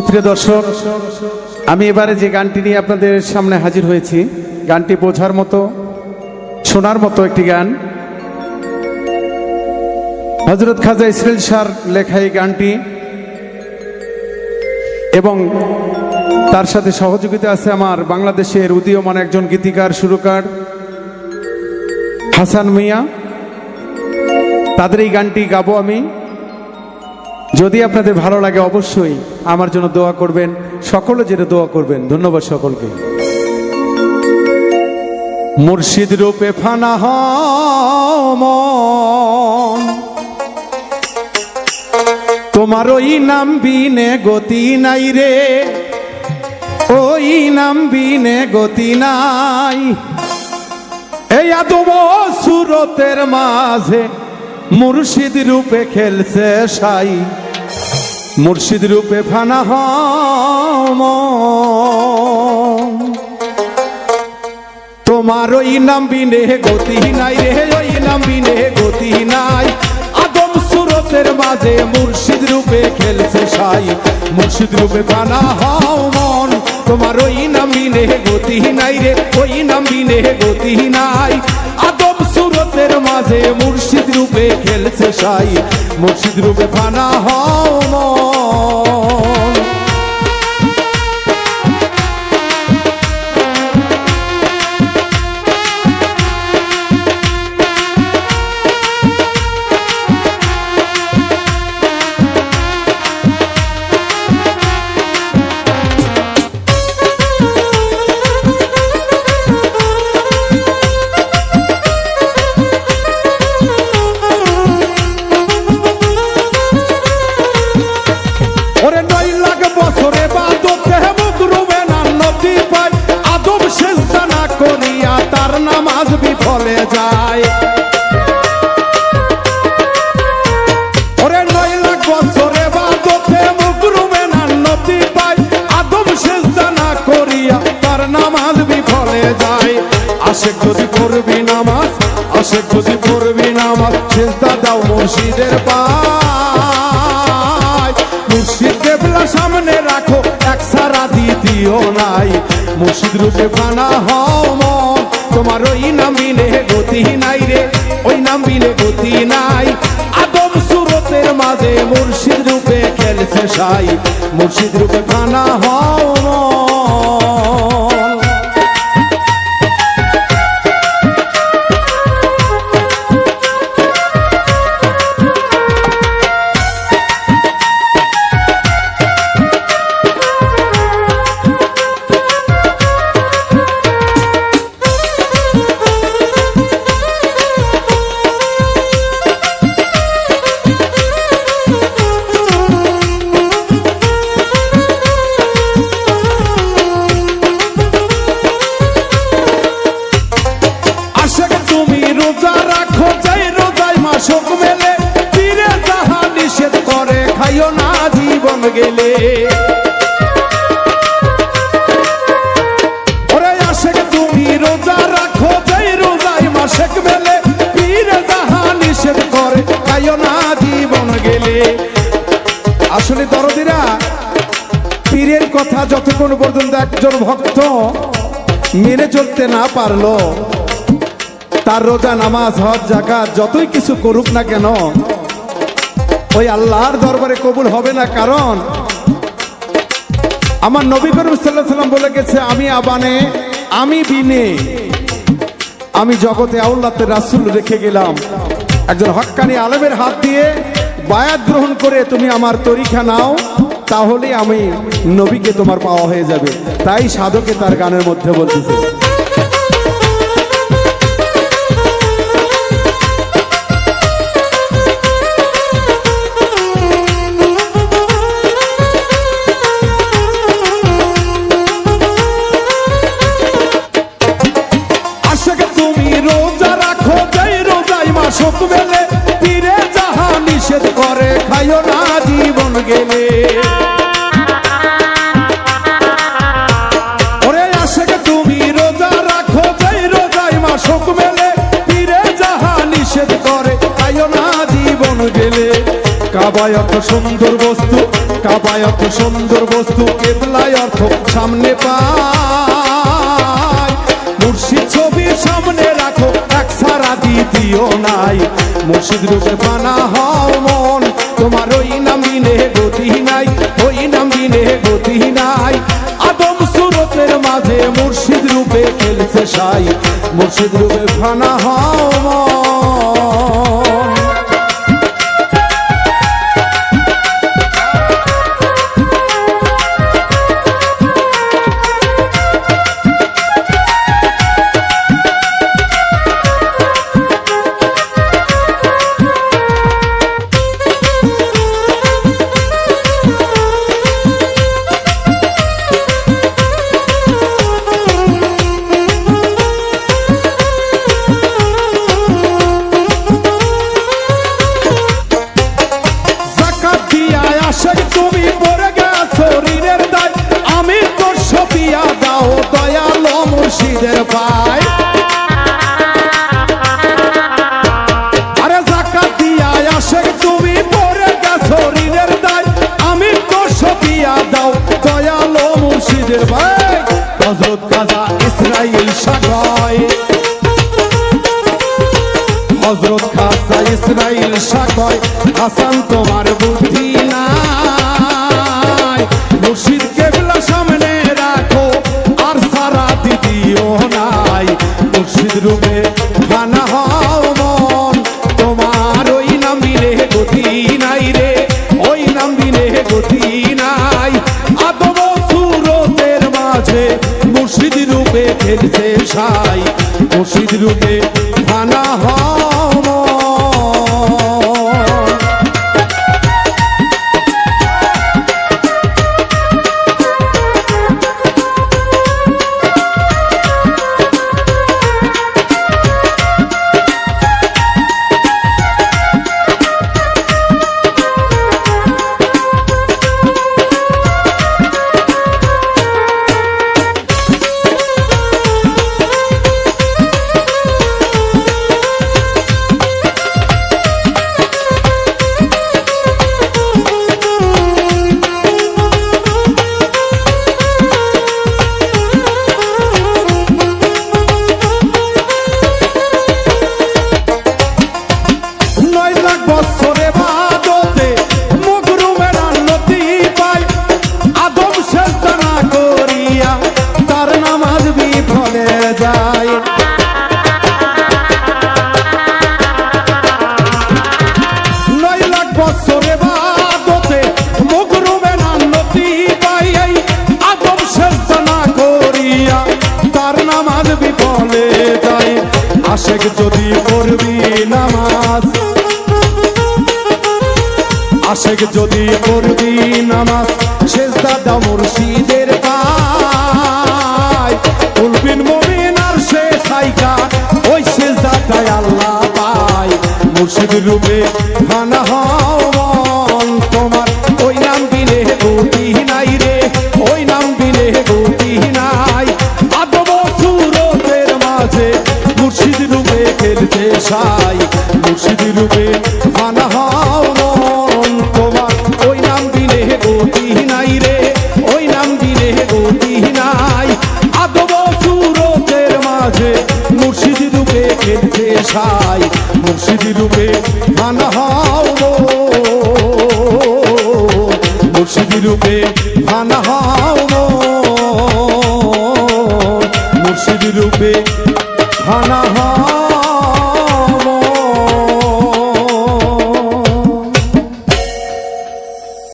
সুপ্রিয় দর্শক, আমি এবারে যে গানটি নিয়ে আপনাদের সামনে হাজির হয়েছি, গানটি বোঝার মতো, শোনার মতো একটি গান। হযরত খাজা ইসরাইল শাহর লেখা এই গানটি, এবং তার সাথে সহযোগিতা আছে আমার বাংলাদেশের উদীয়মান একজন গীতিকার, সুরকার হাসান মিয়া। তাদের এই গানটি গাবো আমি। যদি আপনাদের ভালো লাগে অবশ্যই আমার জন্য দোয়া করবেন, সকলে যেটা দোয়া করবেন। ধন্যবাদ সকলকে। মুর্শিদ রূপে ফানা মন, তোমার ওই নাম বিনে গতি নাই রে, ওই নাম বিনে গতি নাই। এই আদম সুরতের মাঝে মুর্শিদ রূপে খেলছে সাই, মুর্শিদ রূপে ফানা মন, তোমার ওই নাম বিনে গতি নাই রে, ওই নাম বিনে গতি নাই। আদম সুরতের মাঝে মুর্শিদ রূপে খেলছে সাই, মুর্শিদ রূপে ফানা মন, তোমার ওই নাম বিনে গতি নাই রে, ওই নাম বিনে গতি নাই। আদম সুরতের মাঝে মুর্শিদ রূপে খেলছে সাই, মুর্শিদ রূপে ফানা মন। তার নামাজ বিফলে যায়, ওরে 9 লাখ বছরে বাদতে মুকরুমে নান্নতি পায়, আদম সেজদা না করিয়া তার নামাজ বিফলে যায়। আশেক যদি পড়বি নামাজ, আশেক যদি পড়বি নামাজ, সেজদা দাও মুর্শিদের পায়। মুর্শিদ কেবলা সামনে রাখো, এক ছাড়া দ্বিতীয় নাই, মুর্শিদ রূপে ফানা হও মন, তোমার ওই নাম বিনে গতি নাই রে, ওই নাম বিনে গতি নাই। আদম সুরতের মাঝে মুর্শিদ রূপে খেলছে সাই, মুর্শিদ রূপে ফানা হও মন। জীবন গেলে ওরে আশেক তুমি রোজা রাখো, যাই রোজাই মাসেক মেলে, পীরে যাহা নিষেধ করে খাইও না জীবন গেলে। আসলে দরদিরা, পীরের কথা যতক্ষণ পর্যন্ত একজন ভক্ত মেনে চলতে না পারলো, তার রোজা নামাজ হজ যাকাত যতই কিছু করুক না কেন, ওই আল্লাহর দরবারে কবুল হবে না। কারণ আমার নবী করিম সাল্লাল্লাহু আলাইহি ওয়াসাল্লাম বলে গেছে, আমি আবানে আমি বিনে আমি জগতে আউলাতে রাসূল রেখে গেলাম। একজন হক্কানি আলেমের হাত দিয়ে বায়াত গ্রহণ করে তুমি আমার তরিকা নাও, তাহলে আমি নবীকে তোমার পাওয়া হয়ে যাবে। তাই সাধকে তার গানের মধ্যে বলতেছে, পীরে যাহা নিষেধ করে খাইও না জীবন গেলে। ওরে আশেক তুমি রোজা রাখো, যাই রোজাই মাসক মেলে, পীরে যাহা নিষেধ করে খাইও না জীবন গেলে। কাবায় অত সুন্দর বস্তু, কাবায় অত সুন্দর বস্তু, কেবলায় অর্থ সামনে পায়। মুর্শিদ ছবি সামনে রাখো, এক ছাড়া দ্বিতীয় নাই। মুর্শিদ রূপে ফানা হও মন, তোমার ওই নাম বিনে গতি নাই, ওই নাম বিনে গতি নাই। আদম সুরতের মাঝে মুর্শিদ রূপে খেলছে সাই, মুর্শিদ রূপে ফানা হও মন। তুমি পড়ে গেছো ঋণের দায়, আমি তোর সপিয়া দাও দয়ালো মুর্শিদের পায়। আরে যাকাত দিয়া আশেক তুমি পড়ে গেছো ঋণের দায়, আমি তোর সপিয়া দাও দয়ালো মুর্শিদের পায়। হযরত খাজা ইসরাইল শাহ, হযরত খাজা ইসরাইল শাহ, হাসান তোমার বুদ্ধি নাই। মুর্শিদ কেবলা সামনে রাখো, আর সারা দ্বিতীয় নাই। মুর্শিদ রূপে ফানা হও মন, তোমার ওই নাম বিনে গতি নাই রে, ওই নাম বিনে গতি নাই। আদম সুরতের মাঝে মুর্শিদ রূপে খেলছে সাই, মুর্শিদ রূপে ফানা হও মন। বছরে বাদতে মুগরুমের আন্নতি পাই, আদম সেজদা না করিয়া তার নামাজ বিফলে যায়। 9 লাখ বছরে বাদতে মুগরুমের আন্নতি পাই, আদম সেজদা না করিয়া তার নামাজ বিফলে যায়। আশেক যদি করবি নামাজ, আশেক যদি করবি নামাজ, সেজদা দাও মুর্শিদের পায়। উলবিন মুমিন আর সে সাইকা, ওই সেজদাটাই আল্লাহ পায়। মুর্শিদ রূপে ফানা হও মন, তোমার ওই নাম বিনে গতি নাই রে, ওই নাম বিনে গতি নাই। আদম সুরতের মাঝে মুর্শিদ রূপে খেলছে সাই, মুর্শিদ রূপে ফানা হও মন, তোমার ওই নাম বিনে গতি নাই রে, ওই নাম বিনে গতি নাই। আদম সুরতের মাঝে মুর্শিদ রূপে খেলছে সাই, মুর্শিদ রূপে ফানা হও মন, মুর্শিদ রূপে ফানা হও মন, মুর্শিদ রূপে ফানা হও।